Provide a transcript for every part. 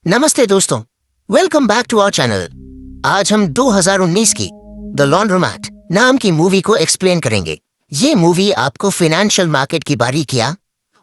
नमस्ते दोस्तों, welcome back to our channel. आज हम 2019 की द लॉन्ड्रोमैट नाम की मूवी को एक्सप्लेन करेंगे। ये मूवी आपको फाइनेंशियल मार्केट की बारीकियां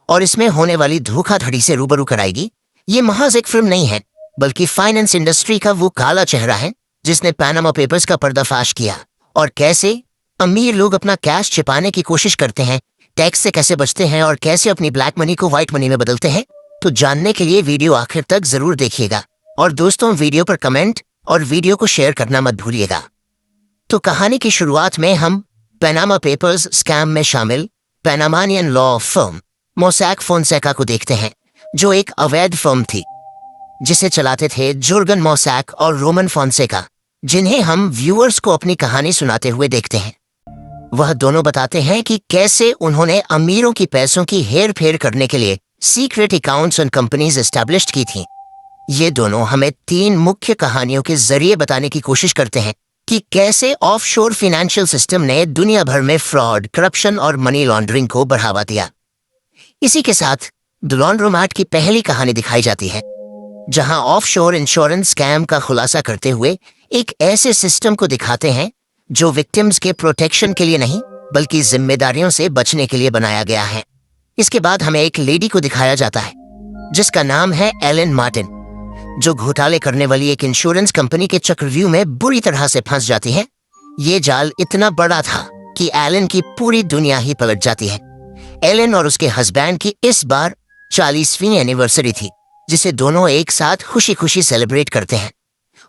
और इसमें होने वाली धोखाधड़ी से रूबरू कराएगी। ये महज एक फिल्म नहीं है, बल्कि फाइनेंस इंडस्ट्री का वो काला चेहरा है जिसने पैनामा पेपर्स का पर्दाफाश किया और कैसे अमीर लोग अपना कैश छिपाने की कोशिश करते हैं, टैक्स से कैसे बचते हैं और कैसे अपनी ब्लैक मनी को व्हाइट मनी में बदलते हैं। तो जानने के लिए वीडियो आखिर तक जरूर देखिएगा और दोस्तों वीडियो पर कमेंट और वीडियो को शेयर करना मत भूलिएगा। तो कहानी की शुरुआत में हम पैनामा पेपर्स स्कैम में शामिल पैनामानियन लॉ फर्म मोसैक फोनसेका को देखते हैं, जो एक अवैध फर्म थी जिसे चलाते थे जुर्गन मोसैक और रोमन फोनसेका, जिन्हें हम व्यूअर्स को अपनी कहानी सुनाते हुए देखते हैं। वह दोनों बताते हैं कि कैसे उन्होंने अमीरों की पैसों की हेर फेर करने के लिए सीक्रेट अकाउंट्स और कंपनीज एस्टैब्लिश की थीं। ये दोनों हमें 3 मुख्य कहानियों के जरिए बताने की कोशिश करते हैं कि कैसे ऑफशोर फाइनेंशियल सिस्टम ने दुनिया भर में फ्रॉड, करप्शन और मनी लॉन्ड्रिंग को बढ़ावा दिया। इसी के साथ द लॉन्ड्रोमैट की पहली कहानी दिखाई जाती है, जहां ऑफशोर इंश्योरेंस स्कैम का खुलासा करते हुए एक ऐसे सिस्टम को दिखाते हैं जो विक्टिम्स के प्रोटेक्शन के लिए नहीं, बल्कि जिम्मेदारियों से बचने के लिए बनाया गया है। इसके बाद हमें एक लेडी को दिखाया जाता है जिसका नाम है एलन मार्टिन, जो घोटाले करने वाली एक इंश्योरेंस कंपनी के चक्रव्यूह में बुरी तरह से फंस जाती है। ये जाल इतना बड़ा था कि एलन की पूरी दुनिया ही पलट जाती है। एलन और उसके हस्बैंड की इस बार 40वीं एनिवर्सरी थी, जिसे दोनों एक साथ खुशी खुशी सेलिब्रेट करते हैं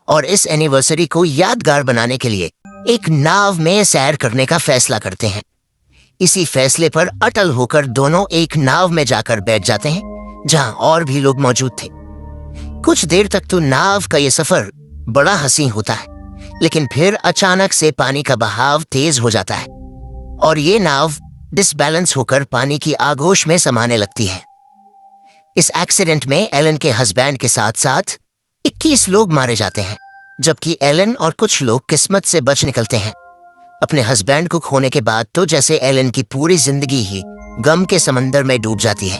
और इस एनिवर्सरी को यादगार बनाने के लिए एक नाव में सैर करने का फैसला करते हैं। इसी फैसले पर अटल होकर दोनों एक नाव में जाकर बैठ जाते हैं जहां और भी लोग मौजूद थे। कुछ देर तक तो नाव का ये सफर बड़ा हसीन होता है, लेकिन फिर अचानक से पानी का बहाव तेज हो जाता है और ये नाव डिसबैलेंस होकर पानी की आगोश में समाने लगती है। इस एक्सीडेंट में एलन के हस्बैंड के साथ साथ 21 लोग मारे जाते हैं, जबकि एलन और कुछ लोग किस्मत से बच निकलते हैं। अपने हस्बैंड को खोने के बाद तो जैसे एलन की पूरी जिंदगी ही गम के समंदर में डूब जाती है।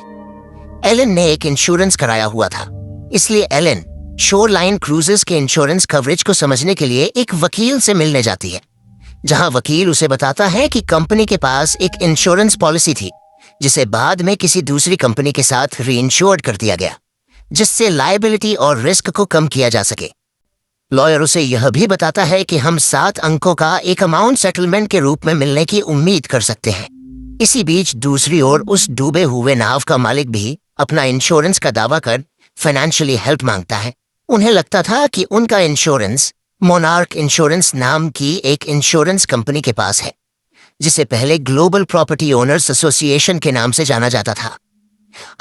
एलन ने एक इंश्योरेंस कराया हुआ था, इसलिए एलन शोरलाइन क्रूजेस के इंश्योरेंस कवरेज को समझने के लिए एक वकील से मिलने जाती है, जहां वकील उसे बताता है कि कंपनी के पास एक इंश्योरेंस पॉलिसी थी जिसे बाद में किसी दूसरी कंपनी के साथ रीइंश्योर्ड कर दिया गया, जिससे लायबिलिटी और रिस्क को कम किया जा सके। लॉयर उसे यह भी बताता है कि हम 7 अंकों का एक अमाउंट सेटलमेंट के रूप में मिलने की उम्मीद कर सकते हैं। इसी बीच दूसरी ओर उस डूबे हुए नाव का मालिक भी अपना इंश्योरेंस का दावा कर फाइनेंशियली हेल्प मांगता है। उन्हें लगता था कि उनका इंश्योरेंस मोनार्क इंश्योरेंस नाम की एक इंश्योरेंस कंपनी के पास है, जिसे पहले ग्लोबल प्रॉपर्टी ओनर्स एसोसिएशन के नाम से जाना जाता था।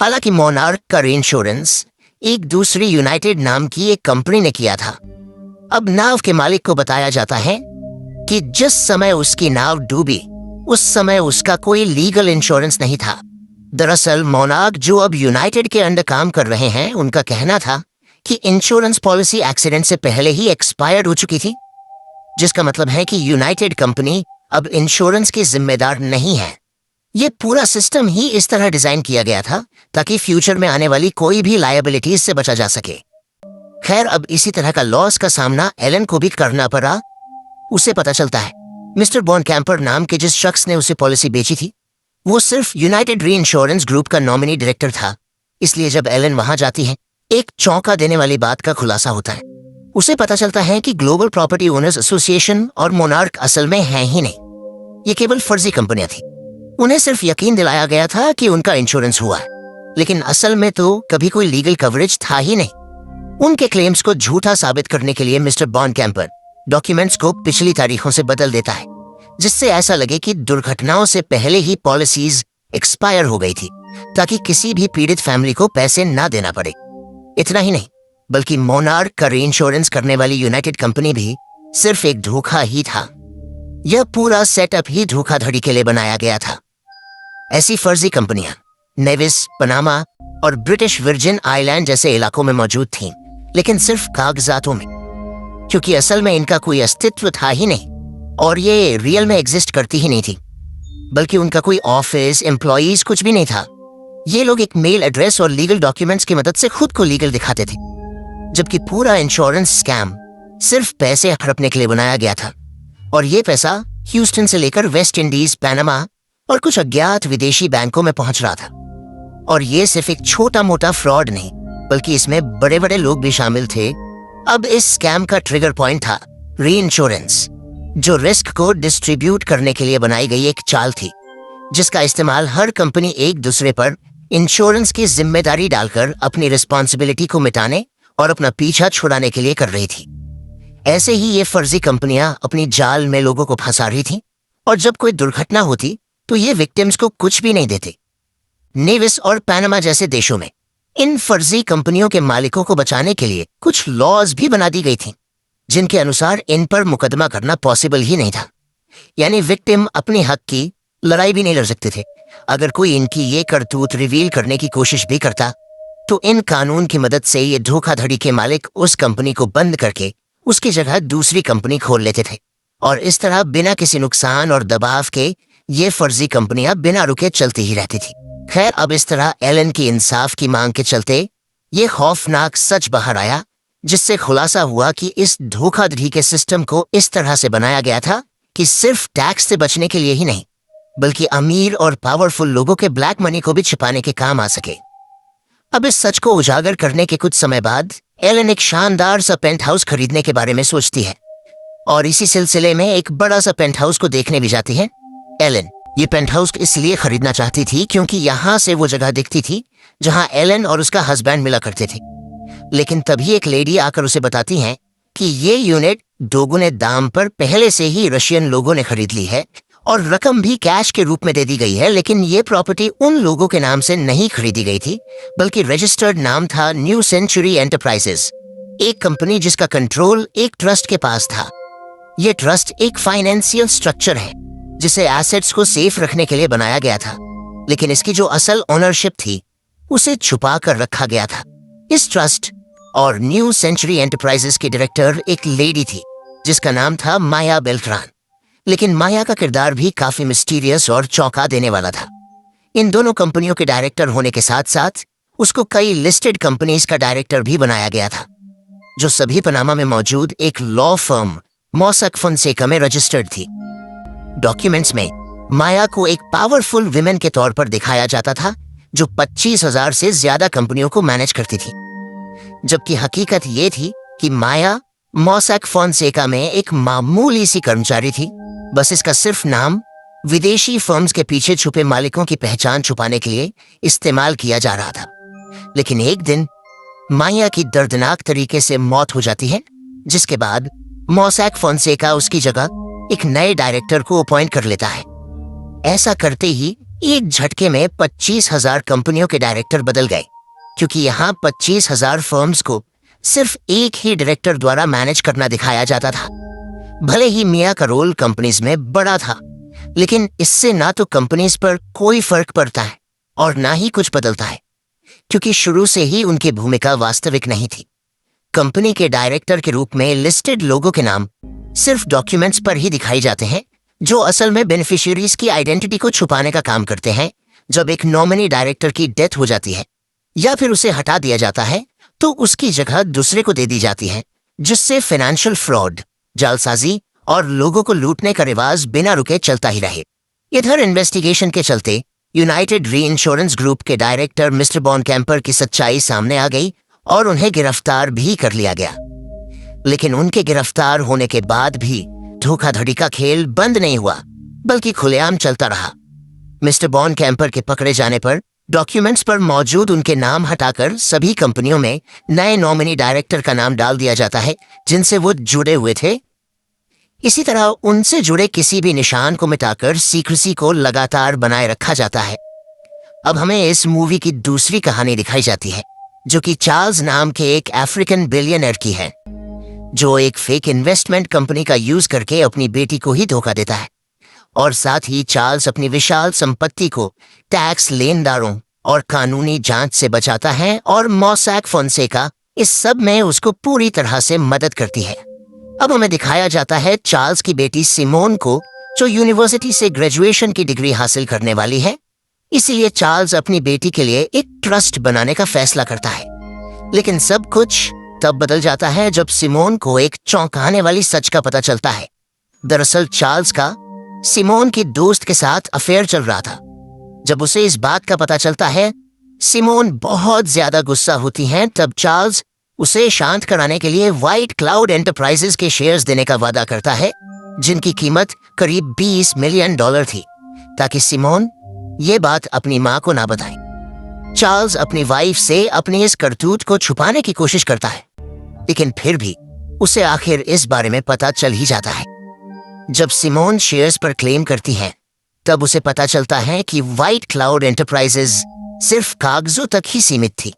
हालांकि मोनार्क का इंश्योरेंस एक दूसरी यूनाइटेड नाम की एक कंपनी ने किया था। अब नाव के मालिक को बताया जाता है कि जिस समय उसकी नाव डूबी उस समय उसका कोई लीगल इंश्योरेंस नहीं था। दरअसल मोनार्क, जो अब यूनाइटेड के अंडर काम कर रहे हैं, उनका कहना था कि इंश्योरेंस पॉलिसी एक्सीडेंट से पहले ही एक्सपायर्ड हो चुकी थी, जिसका मतलब है कि यूनाइटेड कंपनी अब इंश्योरेंस की जिम्मेदार नहीं है। ये पूरा सिस्टम ही इस तरह डिजाइन किया गया था ताकि फ्यूचर में आने वाली कोई भी लायबिलिटीज से बचा जा सके। खैर, अब इसी तरह का लॉस का सामना एलन को भी करना पड़ा। उसे पता चलता है मिस्टर बॉन कैंपर नाम के जिस शख्स ने उसे पॉलिसी बेची थी, वो सिर्फ यूनाइटेड री इंश्योरेंस ग्रुप का नॉमिनी डायरेक्टर था। इसलिए जब एलन वहां जाती है, एक चौंका देने वाली बात का खुलासा होता है। उसे पता चलता है कि ग्लोबल प्रॉपर्टी ओनर्स एसोसिएशन और मोनार्क असल में है ही नहीं, ये केवल फर्जी कंपनियां थी। उन्हें सिर्फ यकीन दिलाया गया था कि उनका इंश्योरेंस हुआ है, लेकिन असल में तो कभी कोई लीगल कवरेज था ही नहीं। उनके क्लेम्स को झूठा साबित करने के लिए मिस्टर बॉन कैंपर डॉक्यूमेंट्स को पिछली तारीखों से बदल देता है, जिससे ऐसा लगे कि दुर्घटनाओं से पहले ही पॉलिसीज एक्सपायर हो गई थी, ताकि किसी भी पीड़ित फैमिली को पैसे ना देना पड़े। इतना ही नहीं, बल्कि मोनार्क का रीइंश्योरेंस करने वाली यूनाइटेड कंपनी भी सिर्फ एक धोखा ही था। यह पूरा सेटअप ही धोखाधड़ी के लिए बनाया गया था। ऐसी फर्जी कंपनियां नेविस, पनामा और ब्रिटिश वर्जिन आइलैंड जैसे इलाकों में मौजूद थीं, लेकिन सिर्फ कागजातों में, क्योंकि असल में इनका कोई अस्तित्व था ही नहीं और ये रियल में एग्जिस्ट करती ही नहीं थी, बल्कि उनका कोई ऑफिस, एम्प्लॉइज कुछ भी नहीं था। ये लोग एक मेल एड्रेस और लीगल डॉक्यूमेंट्स की मदद से खुद को लीगल दिखाते थे। जबकि पूरा इंश्योरेंस स्कैम सिर्फ पैसे हड़पने के लिए बनाया गया था। और ये पैसा ह्यूस्टन से लेकर वेस्ट इंडीज, पैनामा और कुछ अज्ञात विदेशी बैंकों में पहुंच रहा था। और ये सिर्फ एक छोटा मोटा फ्रॉड नहीं, बल्कि इसमें बड़े बड़े लोग भी शामिल थे। अब इस स्कैम का ट्रिगर पॉइंट था रीइंश्योरेंस, जो रिस्क को डिस्ट्रीब्यूट करने के लिए बनाई गई एक चाल थी, जिसका इस्तेमाल हर कंपनी एक दूसरे पर इंश्योरेंस की जिम्मेदारी डालकर अपनी रिस्पॉन्सिबिलिटी को मिटाने और अपना पीछा छुड़ाने के लिए कर रही थी। ऐसे ही ये फर्जी कंपनियां अपनी जाल में लोगों को फंसा रही थी, और जब कोई दुर्घटना होती तो ये विक्टिम्स को कुछ भी नहीं देते। नेविस और पैनामा जैसे देशों में इन फर्जी कंपनियों के मालिकों को बचाने के लिए कुछ लॉज भी बना दी गई थी, जिनके अनुसार इन पर मुकदमा करना पॉसिबल ही नहीं था। यानी विक्टिम अपने हक की लड़ाई भी नहीं लड़ सकते थे। अगर कोई इनकी ये करतूत रिवील करने की कोशिश भी करता तो इन कानून की मदद से ये धोखाधड़ी के मालिक उस कंपनी को बंद करके उसकी जगह दूसरी कंपनी खोल लेते थे, और इस तरह बिना किसी नुकसान और दबाव के ये फर्जी कंपनियां बिना रुके चलती ही रहती थी। खैर, अब इस तरह एलन की इंसाफ की मांग के चलते ये खौफनाक सच बाहर आया, जिससे खुलासा हुआ कि इस धोखाधड़ी के सिस्टम को इस तरह से बनाया गया था कि सिर्फ टैक्स से बचने के लिए ही नहीं, बल्कि अमीर और पावरफुल लोगों के ब्लैक मनी को भी छिपाने के काम आ सके। अब इस सच को उजागर करने के कुछ समय बाद एलन एक शानदार सा पेंट हाउस खरीदने के बारे में सोचती है, और इसी सिलसिले में एक बड़ा सा पेंट हाउस को देखने भी जाती है। एलन ये पेंट हाउस इसलिए खरीदना चाहती थी क्योंकि यहाँ से वो जगह दिखती थी जहाँ एलन और उसका हस्बैंड मिला करते थे। लेकिन तभी एक लेडी आकर उसे बताती हैं कि ये यूनिट दोगुने दाम पर पहले से ही रशियन लोगों ने खरीद ली है, और रकम भी कैश के रूप में दे दी गई है। लेकिन ये प्रॉपर्टी उन लोगों के नाम से नहीं खरीदी गई थी, बल्कि रजिस्टर्ड नाम था न्यू सेंचुरी एंटरप्राइजेस, एक कंपनी जिसका कंट्रोल एक ट्रस्ट के पास था। ये ट्रस्ट एक फाइनेंशियल स्ट्रक्चर है जिसे एसेट्स को सेफ रखने के लिए बनाया गया था, लेकिन इसकी जो असल ओनरशिप थी उसे छुपा कर रखा गया था। इस ट्रस्ट और न्यू सेंचुरी एंटरप्राइजेस की डायरेक्टर एक लेडी थी जिसका नाम था माया बेल्ट्रान। लेकिन माया का किरदार भी काफी मिस्टीरियस और चौंका देने वाला था। इन दोनों कंपनियों के डायरेक्टर होने के साथ साथ उसको कई लिस्टेड कंपनीज का डायरेक्टर भी बनाया गया था, जो सभी पनामा में मौजूद एक लॉ फर्म मॉसक फोंसेका में रजिस्टर्ड थी। डॉक्यूमेंट्स में माया को एक पावरफुल विमेन के तौर पर दिखाया जाता था, जो 25,000 से ज्यादा कंपनियों को मैनेज करती थी, जबकि हकीकत ये थी कि माया मॉसक फोंसेका में एक मामूली सी कर्मचारी थी। बस इसका सिर्फ नाम विदेशी फर्म्स के पीछे छुपे मालिकों की पहचान छुपाने के लिए इस्तेमाल किया जा रहा था। लेकिन एक दिन माया की दर्दनाक तरीके से मौत हो जाती है, जिसके बाद मॉसक फोंसेका उसकी जगह एक नए डायरेक्टर को अपॉइंट कर लेता है। ऐसा करते ही एक झटके में 25,000 कंपनियों के डायरेक्टर बदल गए, क्योंकि यहाँ 25,000 फर्म्स को सिर्फ एक ही डायरेक्टर द्वारा मैनेज करना दिखाया जाता था। भले ही मिया का रोल कंपनीज में बड़ा था, लेकिन इससे ना तो कंपनीज पर कोई फर्क पड़ता है और ना ही कुछ बदलता है, क्योंकि शुरू से ही उनकी भूमिका वास्तविक नहीं थी। कंपनी के डायरेक्टर के रूप में लिस्टेड लोगों के नाम सिर्फ डॉक्यूमेंट्स पर ही दिखाई जाते हैं, जो असल में बेनिफिशियरीज की आइडेंटिटी को छुपाने का काम करते हैं। जब एक नॉमिनी डायरेक्टर की डेथ हो जाती है या फिर उसे हटा दिया जाता है, तो उसकी जगह दूसरे को दे दी जाती है, जिससे फाइनेंशियल फ्रॉड, जालसाजी और लोगों को लूटने का रिवाज बिना रुके चलता ही रहे। इधर इन्वेस्टिगेशन के चलते यूनाइटेड री इंश्योरेंस ग्रुप के डायरेक्टर मिस्टर बॉन कैंपर की सच्चाई सामने आ गई और उन्हें गिरफ्तार भी कर लिया गया। लेकिन उनके गिरफ्तार होने के बाद भी धोखाधड़ी का खेल बंद नहीं हुआ, बल्कि खुलेआम चलता रहा। मिस्टर बॉन कैंपर के पकड़े जाने पर डॉक्यूमेंट्स पर मौजूद उनके नाम हटाकर सभी कंपनियों में नए नॉमिनी डायरेक्टर का नाम डाल दिया जाता है जिनसे वो जुड़े हुए थे। इसी तरह उनसे जुड़े किसी भी निशान को मिटाकर सीक्रेसी को लगातार बनाए रखा जाता है। अब हमें इस मूवी की दूसरी कहानी दिखाई जाती है, जो कि चार्ल्स नाम के एक अफ्रीकन बिलियनर की है, जो एक फेक इन्वेस्टमेंट कंपनी का यूज करके अपनी बेटी को ही धोखा देता है। और साथ ही चार्ल्स अपनी विशाल संपत्ति को टैक्स लेनदारों और कानूनी जांच से बचाता है, और मॉसक फोंसेका इस सब में उसको पूरी तरह से मदद करती है। अब हमें दिखाया जाता है चार्ल्स की बेटी सिमोन को, जो यूनिवर्सिटी से ग्रेजुएशन की डिग्री हासिल करने वाली है। इसीलिए चार्ल्स अपनी बेटी के लिए एक ट्रस्ट बनाने का फैसला करता है। लेकिन सब कुछ तब बदल जाता है जब सिमोन को एक चौंकाने वाली सच का पता चलता है। दरअसल चार्ल्स का सिमोन की दोस्त के साथ अफेयर चल रहा था। जब उसे इस बात का पता चलता है, सिमोन बहुत ज्यादा गुस्सा होती हैं। तब चार्ल्स उसे शांत कराने के लिए व्हाइट क्लाउड एंटरप्राइजेस के शेयर्स देने का वादा करता है, जिनकी कीमत करीब $20 मिलियन थी, ताकि सिमोन ये बात अपनी मां को ना बताए। चार्ल्स अपनी वाइफ से अपनी इस करतूत को छुपाने की कोशिश करता है, लेकिन फिर भी उसे आखिर इस बारे में पता चल ही जाता है। जब सिमोन शेयर्स पर क्लेम करती है, तब उसे पता चलता है कि व्हाइट क्लाउड एंटरप्राइजेस सिर्फ कागजों तक ही सीमित थी।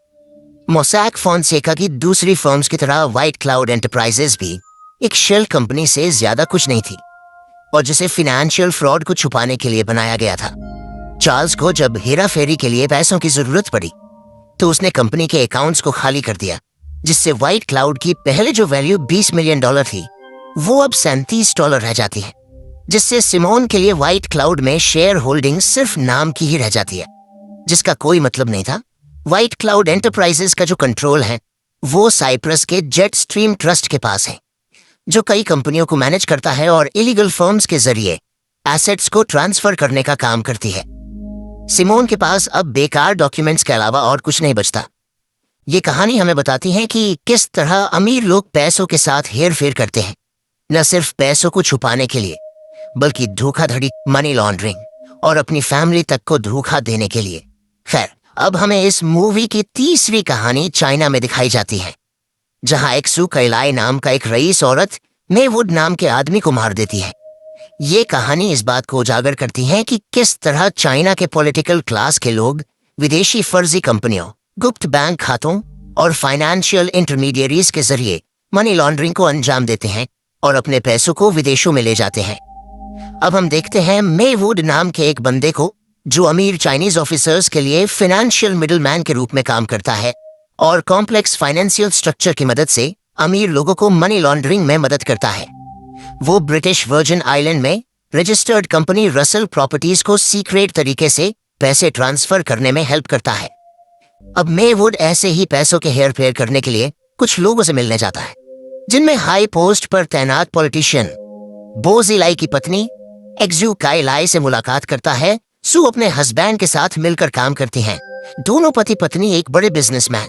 मोसैक फोनसेका की दूसरी फर्म्स की तरह व्हाइट क्लाउड एंटरप्राइजेस भी एक शेल कंपनी से ज्यादा कुछ नहीं थी, और जिसे फाइनेंशियल फ्रॉड को छुपाने के लिए बनाया गया था। चार्ल्स को जब हेरा फेरी के लिए पैसों की जरूरत पड़ी, तो उसने कंपनी के अकाउंट्स को खाली कर दिया, जिससे व्हाइट क्लाउड की पहले जो वैल्यू $20 मिलियन थी, वो अब $37 रह जाती है, जिससे सिमोन के लिए व्हाइट क्लाउड में शेयर होल्डिंग सिर्फ नाम की ही रह जाती है, जिसका कोई मतलब नहीं था। व्हाइट क्लाउड एंटरप्राइजेस का जो कंट्रोल है, वो साइप्रस के जेट स्ट्रीम ट्रस्ट के पास है, जो कई कंपनियों को मैनेज करता है और इलीगल फर्म्स के जरिए एसेट्स को ट्रांसफर करने का काम करती है। सिमोन के पास अब बेकार डॉक्यूमेंट्स के अलावा और कुछ नहीं बचता। ये कहानी हमें बताती है कि किस तरह अमीर लोग पैसों के साथ हेरफेर करते हैं, न सिर्फ पैसों को छुपाने के लिए, बल्कि धोखाधड़ी, मनी लॉन्ड्रिंग और अपनी फैमिली तक को धोखा देने के लिए। खैर, अब हमें इस मूवी की तीसरी कहानी चाइना में दिखाई जाती है, जहां एक सू कैलाई नाम का एक रईस औरत मेवुड नाम के आदमी को मार देती है। ये कहानी इस बात को उजागर करती है कि किस तरह चाइना के पॉलिटिकल क्लास के लोग विदेशी फर्जी कंपनियों, गुप्त बैंक खातों और फाइनेंशियल इंटरमीडियरीज के जरिए मनी लॉन्ड्रिंग को अंजाम देते हैं और अपने पैसों को विदेशों में ले जाते हैं। अब हम देखते हैं मेवुड नाम के एक बंदे को, जो अमीर चाइनीज ऑफिसर्स के लिए फाइनेंशियल मिडलमैन के रूप में काम करता है और कॉम्प्लेक्स फाइनेंशियल स्ट्रक्चर की मदद से अमीर लोगों को मनी लॉन्ड्रिंग में मदद करता है। वो ब्रिटिश वर्जिन आइलैंड में रजिस्टर्ड कंपनी रसल प्रॉपर्टीज को सीक्रेट तरीके से पैसे ट्रांसफर करने में हेल्प करता है। अब मेवुड ऐसे ही पैसों के हेरफेर करने के लिए कुछ लोगों से मिलने जाता है, जिनमें हाई पोस्ट पर तैनात पॉलिटिशियन बो जिलाई की पत्नी एक्जू काइलाई से मुलाकात करता है। सू अपने हस्बैंड के साथ मिलकर काम करती हैं। दोनों पति पत्नी एक बड़े बिजनेसमैन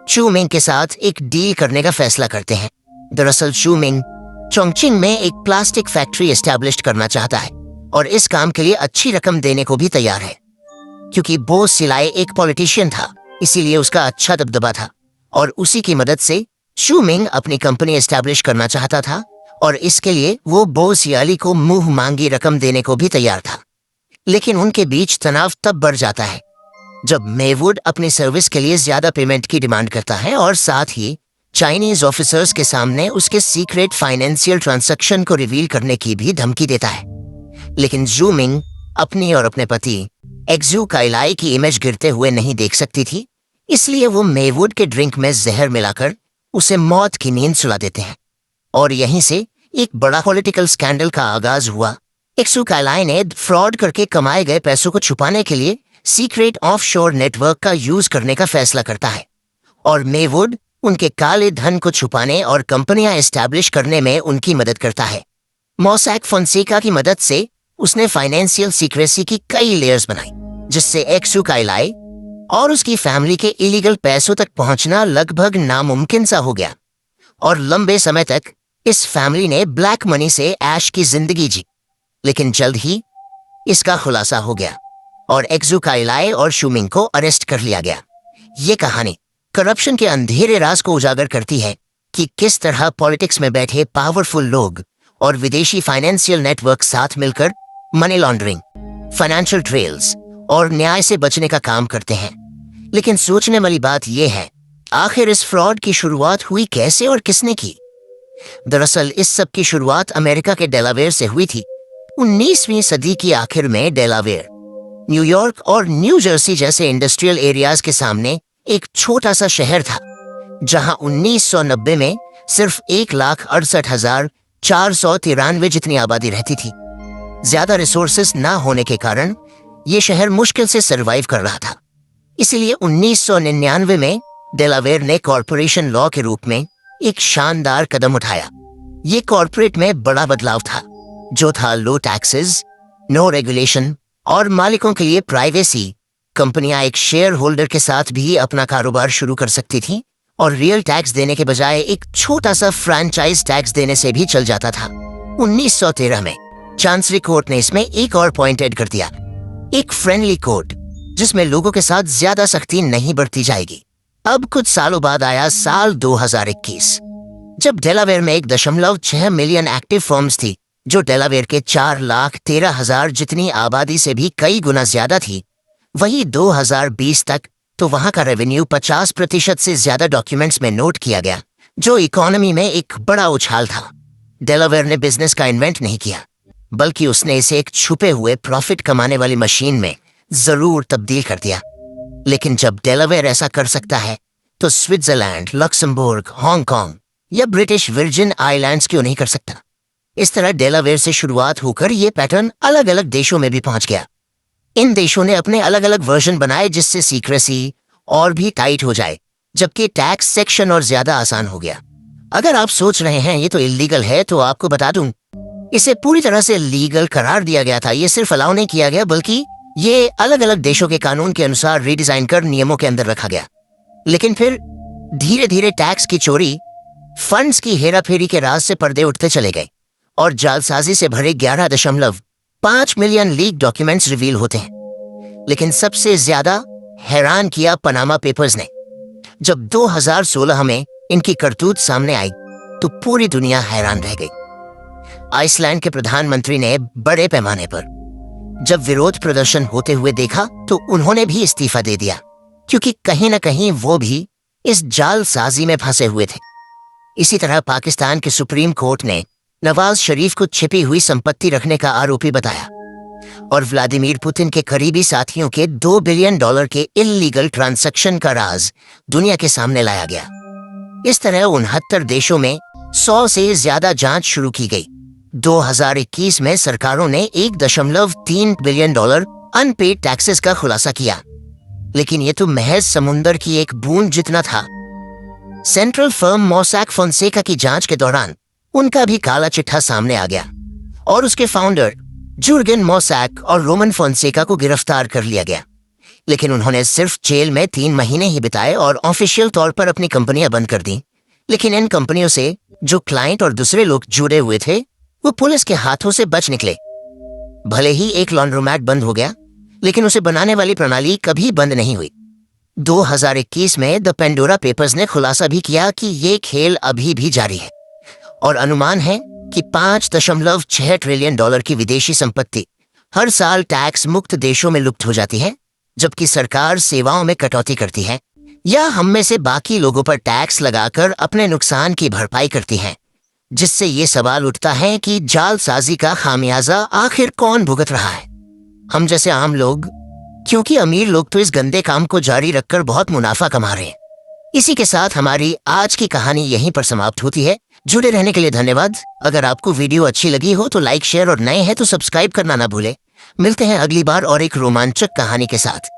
चू मिंग के साथ एक डील करने का फैसला करते हैं। दरअसल चू मिंग चोंगचिंग में एक प्लास्टिक फैक्ट्री एस्टैब्लिश करना चाहता है और इस काम के लिए अच्छी रकम देने को भी तैयार है। क्योंकि बो सिलाई एक पॉलिटिशियन था, इसीलिए उसका अच्छा दबदबा था और उसी की मदद से चू मिंग अपनी कंपनी एस्टैब्लिश करना चाहता था, और इसके लिए वो बो सियाली को मुंह मांगी रकम देने को भी तैयार था। लेकिन उनके बीच तनाव तब बढ़ जाता है जब मेवुड अपनी सर्विस के लिए ज्यादा पेमेंट की डिमांड करता है और साथ ही चाइनीज ऑफिसर्स के सामने उसके सीक्रेट फाइनेंशियल ट्रांजैक्शन को रिवील करने की भी धमकी देता है। लेकिन जू मिंग अपनी और अपने पति एक्जू काइलाई की इमेज गिरते हुए नहीं देख सकती थी, इसलिए वो मेवुड के ड्रिंक में जहर मिलाकर उसे मौत की नींद सुला देते हैं। और यहीं से एक बड़ा पॉलिटिकल स्कैंडल का आगाज हुआ। एक्जू काइलाई ने फ्रॉड करके कमाए गए पैसों को छुपाने के लिए सीक्रेट ऑफशोर नेटवर्क का यूज करने का फैसला करता है, और मेवुड उनके काले धन को छुपाने और कंपनियां एस्टैब्लिश करने में उनकी मदद करता है। मोसैक फोनसेका की मदद से उसने फाइनेंशियल सीक्रेसी की कई लेयर्स बनाई, जिससे एक्जू काइलाई और उसकी फैमिली के इलीगल पैसों तक पहुंचना लगभग नामुमकिन सा हो गया। और लंबे समय तक इस फैमिली ने ब्लैक मनी से ऐश की जिंदगी जी। लेकिन जल्द ही इसका खुलासा हो गया और एक्जू काइलाई और शू मिंग को अरेस्ट कर लिया गया। ये कहानी करप्शन के अंधेरे राज को उजागर करती है कि किस तरह पॉलिटिक्स में बैठे पावरफुल लोग और विदेशी फाइनेंशियल नेटवर्क साथ मिलकर मनी लॉन्ड्रिंग, फाइनेंशियल ट्रेल्स और न्याय से बचने का काम करते हैं। लेकिन सोचने वाली बात यह है, आखिर इस फ्रॉड की शुरुआत हुई कैसे और किसने की? दरअसल इस सब की शुरुआत अमेरिका के डेलावेयर से हुई थी। 19वीं सदी की आखिर में डेलावेयर न्यूयॉर्क और न्यू जर्सी जैसे इंडस्ट्रियल एरियाज के सामने एक छोटा सा शहर था, जहां 1990 में सिर्फ 1,68,493 जितनी आबादी रहती थी। ज्यादा रिसोर्सेस ना होने के कारण ये शहर मुश्किल से सरवाइव कर रहा था। इसीलिए 1999 में डेलावेयर ने कॉरपोरेशन लॉ के रूप में एक शानदार कदम उठाया। ये कॉरपोरेट में बड़ा बदलाव था, जो था लो टैक्सेस, नो रेगुलेशन और मालिकों के लिए प्राइवेसी। कंपनियां एक शेयर होल्डर के साथ भी अपना कारोबार शुरू कर सकती थीं और रियल टैक्स देने के बजाय एक छोटा सा फ्रैंचाइज टैक्स देने से भी चल जाता था। 1913 में चांसरी कोर्ट ने इसमें एक और पॉइंट ऐड कर दिया, एक फ्रेंडली कोड जिसमें लोगों के साथ ज्यादा सख्ती नहीं बरती जाएगी। अब कुछ सालों बाद आया साल 2021, जब डेलावेयर में 1.6 मिलियन एक्टिव फर्म्स थी, जो डेलावेयर के 4,13,000 जितनी आबादी से भी कई गुना ज्यादा थी। वही 2020 तक तो वहां का रेवेन्यू 50% से ज्यादा डॉक्यूमेंट्स में नोट किया गया, जो इकोनॉमी में एक बड़ा उछाल था। डेलावेयर ने बिजनेस का इन्वेंट नहीं किया, बल्कि उसने इसे एक छुपे हुए प्रॉफिट कमाने वाली मशीन में जरूर तब्दील कर दिया। लेकिन जब डेलावेयर ऐसा कर सकता है, तो स्विट्जरलैंड, लक्समबर्ग, हांगकांग या ब्रिटिश वर्जिन आइलैंड्स क्यों नहीं कर सकता? इस तरह डेलावेयर से शुरुआत होकर ये पैटर्न अलग अलग देशों में भी पहुंच गया। इन देशों ने अपने अलग अलग वर्जन बनाए, जिससे सीक्रेसी और भी टाइट हो जाए, जबकि टैक्स सेक्शन और ज्यादा आसान हो गया। अगर आप सोच रहे हैं ये तो इलीगल है, तो आपको बता दूं, इसे पूरी तरह से लीगल करार दिया गया था। ये सिर्फ अलाउ नहीं किया गया, बल्कि ये अलग अलग देशों के कानून के अनुसार रीडिजाइन कर नियमों के अंदर रखा गया। लेकिन फिर धीरे धीरे टैक्स की चोरी, फंड्स की हेराफेरी के राज से पर्दे उठते चले गए और जालसाजी से भरे 11.5 मिलियन लीक डॉक्यूमेंट्स रिवील होते हैं। लेकिन सबसे ज्यादा हैरान किया पनामा पेपर्स ने। जब 2016 में इनकी करतूत सामने आई, तो पूरी दुनिया हैरान रह गई। आइसलैंड के प्रधानमंत्री ने बड़े पैमाने पर जब विरोध प्रदर्शन होते हुए देखा, तो उन्होंने भी इस्तीफा दे दिया, क्योंकि कहीं ना कहीं वो भी इस जालसाजी में फंसे हुए थे। इसी तरह पाकिस्तान के सुप्रीम कोर्ट ने नवाज शरीफ को छिपी हुई संपत्ति रखने का आरोपी बताया और व्लादिमीर पुतिन के करीबी साथियों के $2 बिलियन के इल्लीगल ट्रांजैक्शन का राज दुनिया के सामने लाया गया। इस तरह 69 देशों में 100 से ज्यादा जांच शुरू की गई। 2021 में सरकारों ने $1.3 बिलियन अनपेड टैक्सेस का खुलासा किया, लेकिन ये तो महज समुंदर की एक बूंद जितना था। सेंट्रल फर्म मोसैक फोंसेका की जांच के दौरान उनका भी काला चिट्ठा सामने आ गया और उसके फाउंडर जुर्गेन मोसैक और रोमन फोंसेका को गिरफ्तार कर लिया गया। लेकिन उन्होंने सिर्फ जेल में 3 महीने ही बिताए और ऑफिशियल तौर पर अपनी कंपनियां बंद कर दी। लेकिन इन कंपनियों से जो क्लाइंट और दूसरे लोग जुड़े हुए थे, वो पुलिस के हाथों से बच निकले। भले ही एक लॉन्ड्रोमैट बंद हो गया, लेकिन उसे बनाने वाली प्रणाली कभी बंद नहीं हुई। 2021 में द पेंडोरा पेपर्स ने खुलासा भी किया कि ये खेल अभी भी जारी है और अनुमान है कि $5.6 ट्रिलियन की विदेशी संपत्ति हर साल टैक्स मुक्त देशों में लुप्त हो जाती है, जबकि सरकार सेवाओं में कटौती करती है या हम में से बाकी लोगों पर टैक्स लगाकर अपने नुकसान की भरपाई करती है। जिससे ये सवाल उठता है कि जालसाजी का खामियाजा आखिर कौन भुगत रहा है? हम जैसे आम लोग, क्योंकि अमीर लोग तो इस गंदे काम को जारी रखकर बहुत मुनाफा कमा रहे हैं। इसी के साथ हमारी आज की कहानी यहीं पर समाप्त होती है। जुड़े रहने के लिए धन्यवाद। अगर आपको वीडियो अच्छी लगी हो तो लाइक, शेयर और नए हैं तो सब्सक्राइब करना ना भूले। मिलते हैं अगली बार और एक रोमांचक कहानी के साथ।